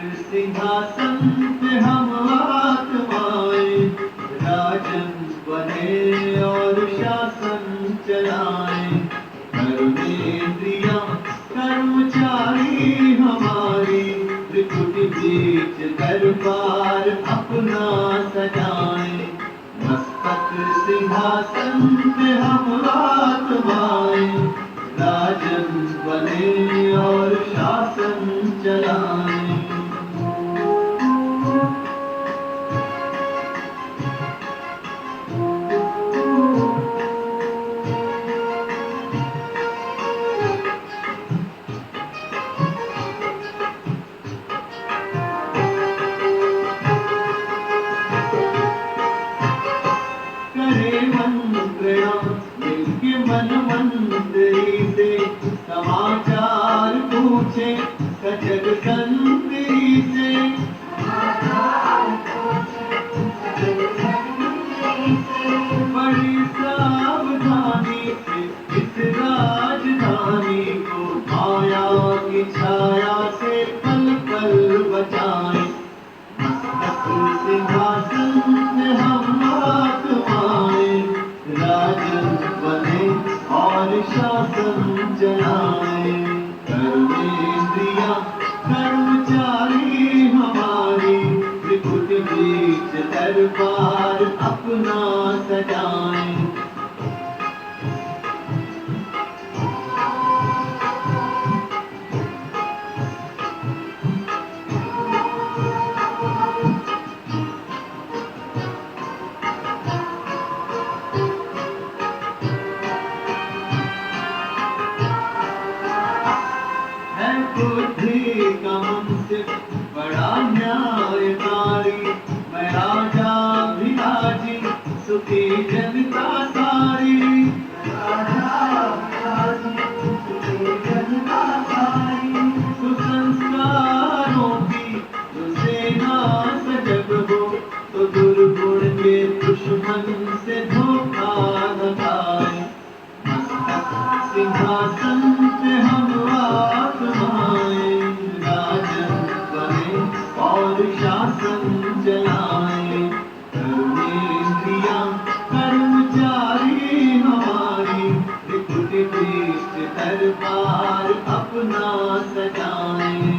सिंहासन पे हम आत्माएं राजन बने और शासन चलाएं। कर्मेंद्रियां कर्मचारी हमारी त्रिपुट बीच दरबार अपना सजाएं। मस्तक सिंहासन पे हम आत्माएं राजन बने और शासन चलाएं। करे मंत्रणा मिलके मन मंत्री से समाचार पूछे सजग संतरी से। बड़ी सावधानी से इस राजधानी को माया की छाया से पल पल बचाए। मस्तक सिंहासन पे हम आत्माएं राजन बने और शासन चलाएं। कर्मेंद्रियां कर्मचारी हमारी त्रिपुट बीच दरबार अपना सजाएं। बुद्धि का मुझसे बड़ा न्यायकारी मैं राजा भिलाजी सुखी जनता सारी। सुसंस्कारों की जो सेना सजग हो तो दुर्गुण के दुश्मन से धोखा न खाए। मस्तक सिंहासन पे हम आत्माएं राजन बने और शासन चलाएं। कर्मेंद्रियां कर्मचारी हमारी त्रिपुट बीच दरबार अपना सजाएं।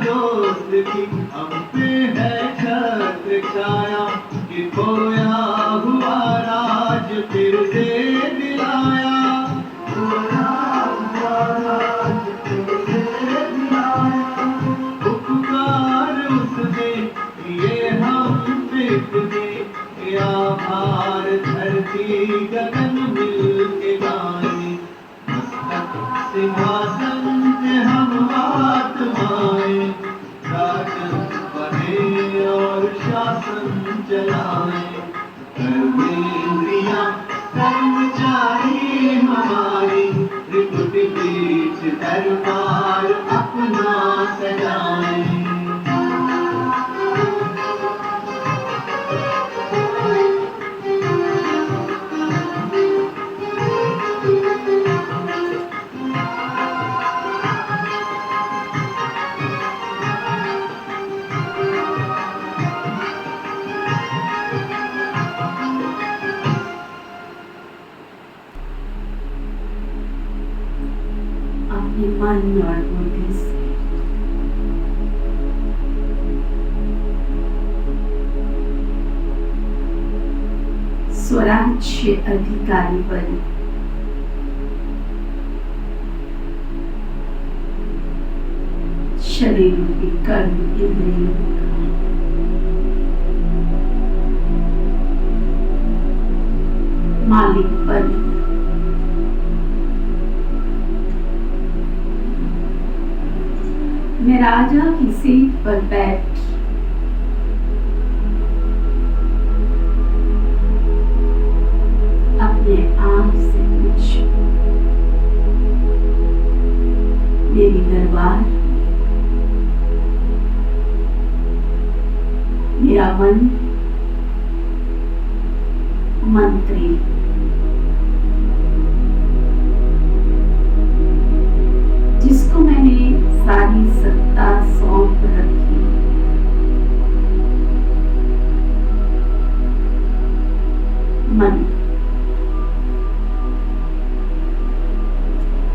दोस्त की हम पे है छत्र छाया कि खोया हुआ राज फिर से दिलाया। उपकार उसने किए हम पे इतने आभार धरती गगन मिल के गाए। मस्तक सिंहासन पे हम आत्माएं राजन बने और शासन चलाएं। कर्मेंद्रियां कर्मचारी हमारी त्रिपुट बीच दरबार अपना सजाएं। मन और बुद्धि से स्वराज्य अधिकारी बने। शरीर रूपी कर्म इंद्रियों मालिक बने। मैं राजा की सीट पर बैठ अपने आप से पूछूं मंत्री जिसको मैंने सारी सत्ता सौंप रखी, मन।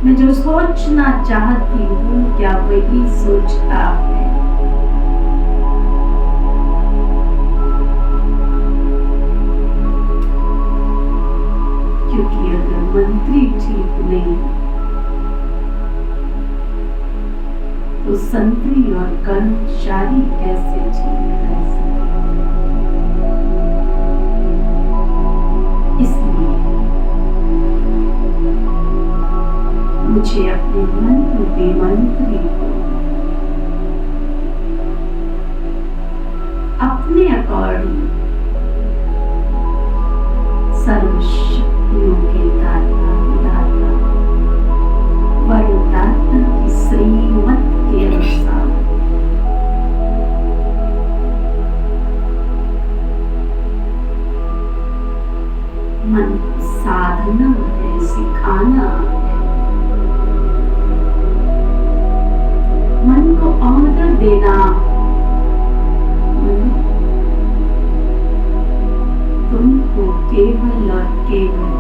मैं जो सोचना चाहती हूँ क्या वही सोचता है। क्योंकि अगर मंत्री ठीक नहीं तो संतरी और कर्मचारी कैसे ठीक रह सकते। इसलिए मुझे अपने मंत्र के मंत्री को अपने अकॉर्डिंग सर्वशक्तियों के दाता विधाता वरदाता की श्रीमत के अनुसार मन को साधना है, सिखाना है, मन को ऑर्डर देना। तुमको केवल और केवल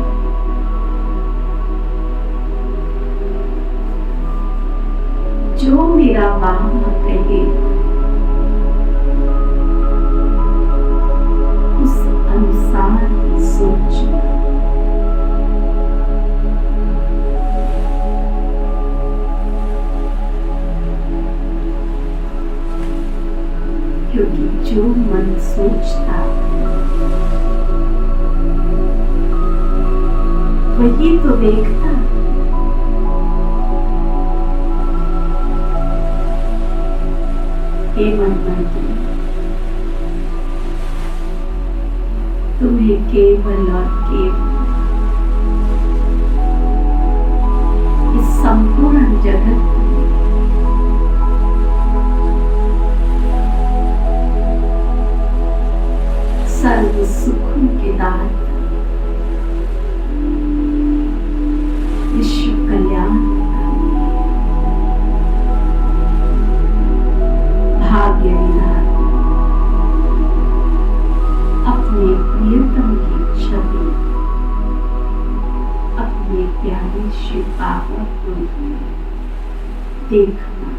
जो मेरा बाबा कहे उस अनुसार ही सोचना। क्योंकि जो मन सोचता वही तो देखता। हे मन मंत्री, तुम्हें केवल और केवल इस संपूर्ण जगत सर्व सुखों के दाता, विश्व कल्याण, भाग्य विधाता, अपने प्रियतम की छवि अपने प्यारे शिव बाबा को देखना।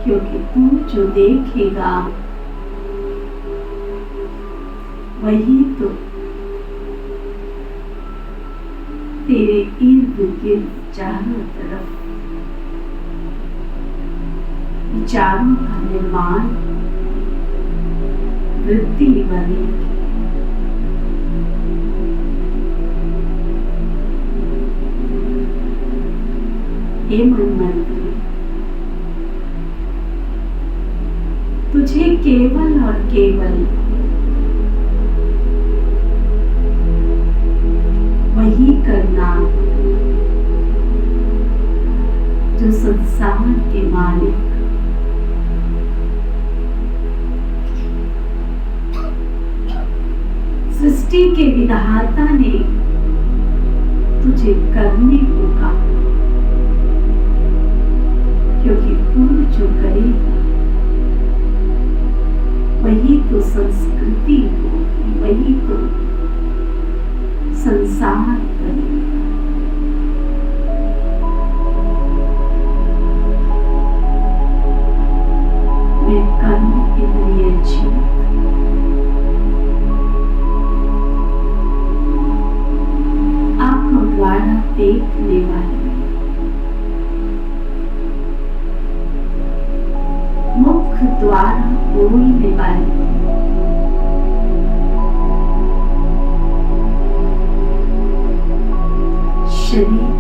क्योंकि तू जो देखेगा वही तो तेरे इर्द गिर्द चारों तरफ विचारों का निर्माण वृद्धि बनेगी। हे मन मंत्री, तुझे केवल और केवल वही करना जो संसार के मालिक सृष्टि के विधाता ने तुझे करने को कहा। क्योंकि तू जो करेगा वही तो संस्कृति होगी, वही तो संसार करेगा। मैं कर्म इंद्रिय जीव आंखों द्वारा देखने वाली, मुख द्वारा बोलने वाली, शरीर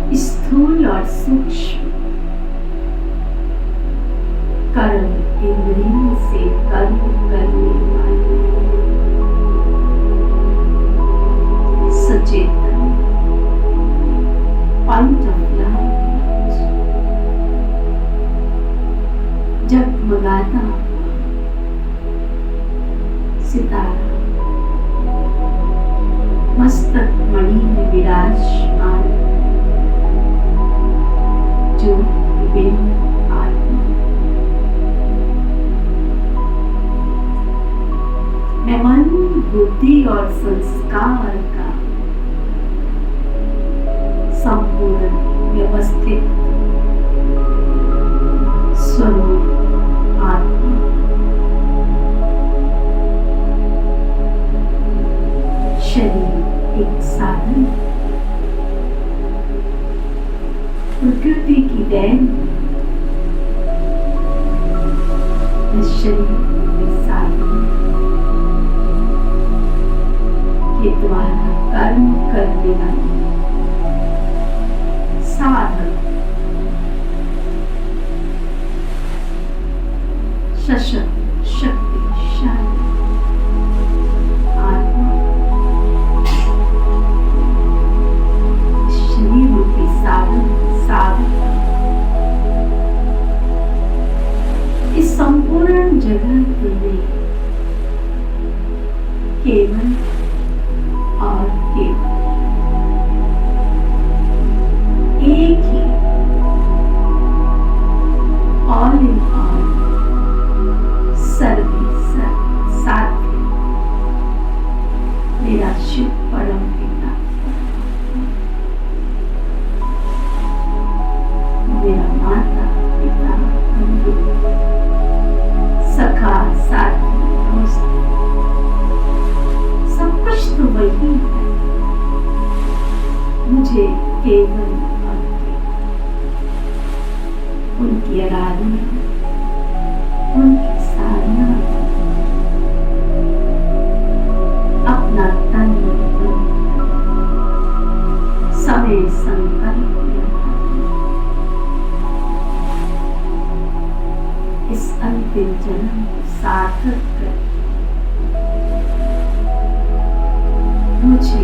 की स्थूल और सूक्ष्म कर्म इंद्रियों से कर्म करने वाली सचेतन पॉइंट ऑफ लाइट जगमगाता सितारा मस्तक मणि में विराजमान जो विभिन्न आत्मा। मैं मन, बुद्धि और संस्कार का संपूर्ण व्यवस्थित स्वरूप आत्मा। शरीर एक साधन, प्रकृति की देन। इस शरीर के साधन के द्वारा कर्म करने वाले साधक सशक्त शक्तिशाली आत्मा शरीर रूपी साधक इस संपूर्ण जगत में केवल और केवल एक ही ऑल इन ऑल सर्वे साध्य मेरा शिव परम पिता, मेरा माता पिता बंधु सखा साथी दोस्त सब कुछ तो वही है। मुझे केवल उनकी आराधना, उनकी साधना, अपना तन मन समय संकल्प इस अंतिम जन्म को सार्थक कर मुझे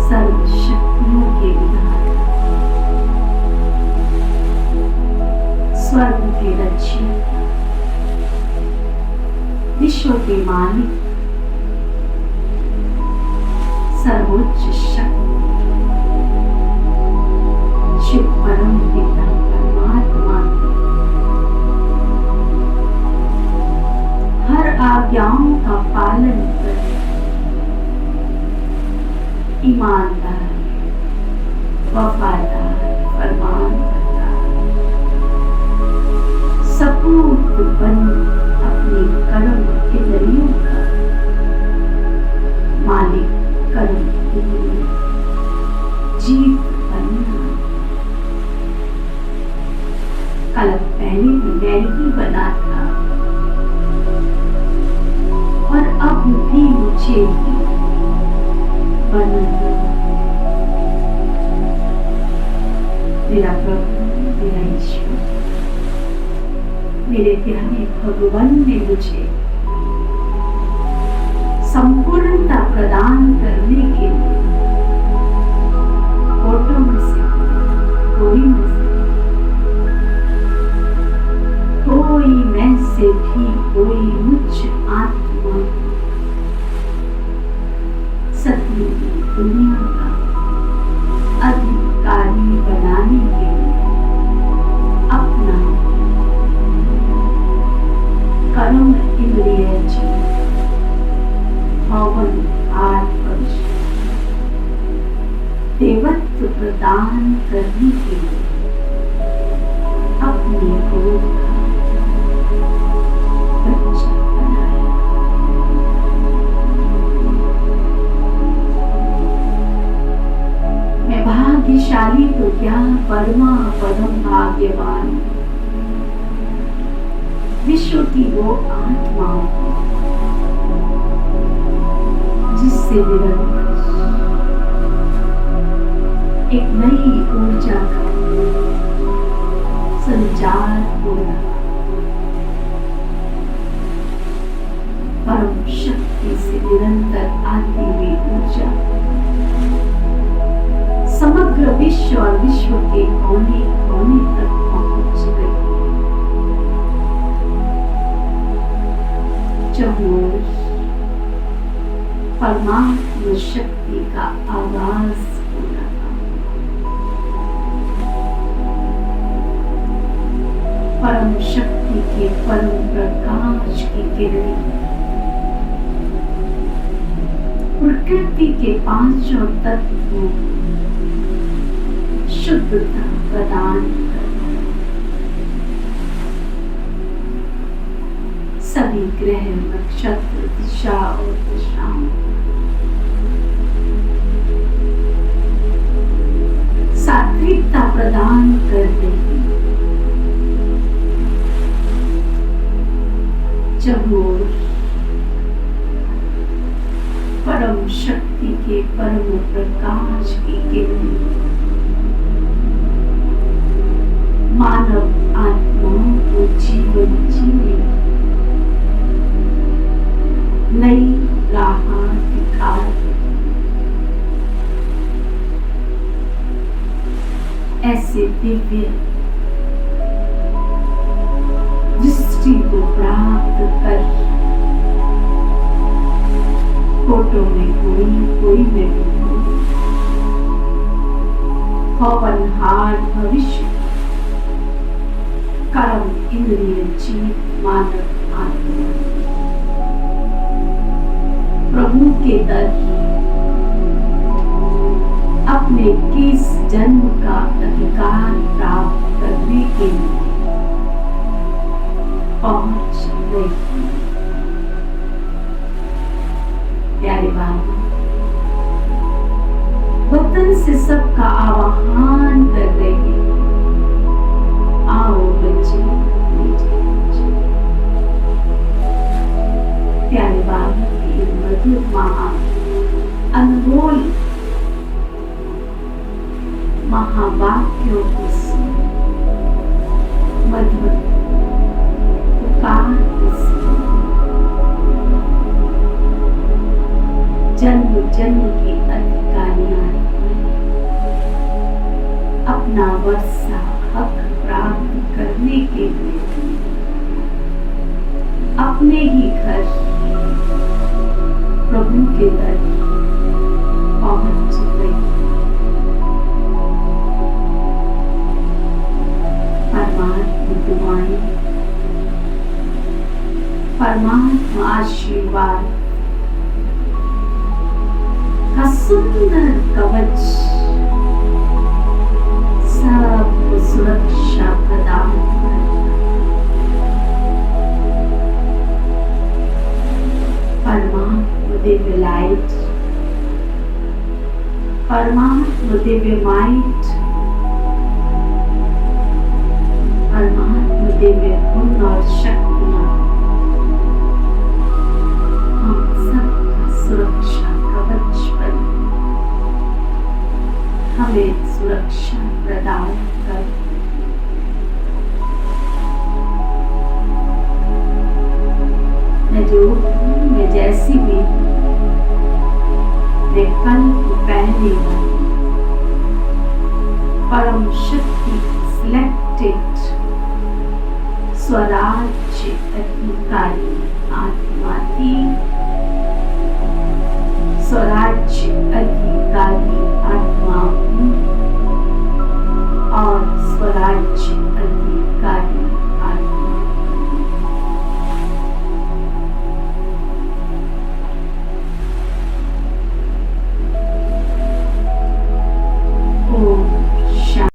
सर्व शक्तियों के विधान, स्वर्ग के रक्षक, विश्व के मालिक, सर्वोच्च शक्ति शिव परम पिता परमात्मा हर आज्ञाओं का पालन कर ईमानदार वफादार फरमान सपूत बन अपने कर्म इंद्रियों का मालिक कर्म इंद्रियों जीत बनना। कल पहले मैं ही बना था और अब भी मुझे ही बनना। मेरा प्रभु, मेरा ईश्वर, मेरे प्यारे भगवान ने मुझे संपूर्णता प्रदान करने के लिए फोटो में से कोई में से कोई मैं से भी कोई मुझ आत्मा सत्य दुनिया का अधिकारी बनाने के लिए अपना कर्म इंद्रिय भवन आत्मज देवत्व प्रदान करने के लिए अपने गोद का बच्चा बनाया। मैं भाग्यशाली तो क्या परमा पदम भाग्यवान विश्व की वो आत्माओं जिससे निरंतर एक नई ऊर्जा का संचार हो रहा, परम शक्ति से निरंतर आती हुई ऊर्जा समग्र विश्व और विश्व के कोने कोने तक परमात्म शक्ति का आवाज हो रहा, परम शक्ति के परम प्रकाश की किरणें प्रकृति के पांचों तत्वों शुद्धता प्रदान करना, सभी ग्रह नक्षत्र दिशा और दिशाओं सात्विकता प्रदान कर रही, चहुओर परम शक्ति के परम प्रकाश की किरणें मानव आत्माओं को जीवन जीने नई राह दिखा रही। ऐसे दिव्य दृष्टि को प्राप्त कर फोटो में कोई में पवनहार भविष्य कर्म इंद्रिय जीव मानव आत्मा प्रभु के दर अपने किस जन्म का अधिकार प्राप्त करने के लिए पहुंच गए। प्यारे बाबा वतन से सबका आह्वान कर रहे हैं, आओ बच्चे प्यारे बाबा की मधुर महा अनमोल महावाक्यों को मधुर पुकार जन्म जन्म की अधिकारियां अपना वर्षा हक प्राप्त करने के लिए अपने ही घर प्रभु के दर पहुंच गई। परमात्मा दुआएं, परमात्मा आशीर्वाद का सुंदर कवच सबको सुरक्षा प्रदान करता। परमात्मा दिव्य लाइट, परमात्मा दिव्य माइट, परमात्मा दिव्य गुण और शक्तियां हम सबका सुरक्षा कवच बन हमें सुरक्षा प्रदान कर। मैं जो मैं जैसी भी मैं कल पहले परम शक्ति सिलेक्टेड स्वराज्य अधिकारी आत्मा थी।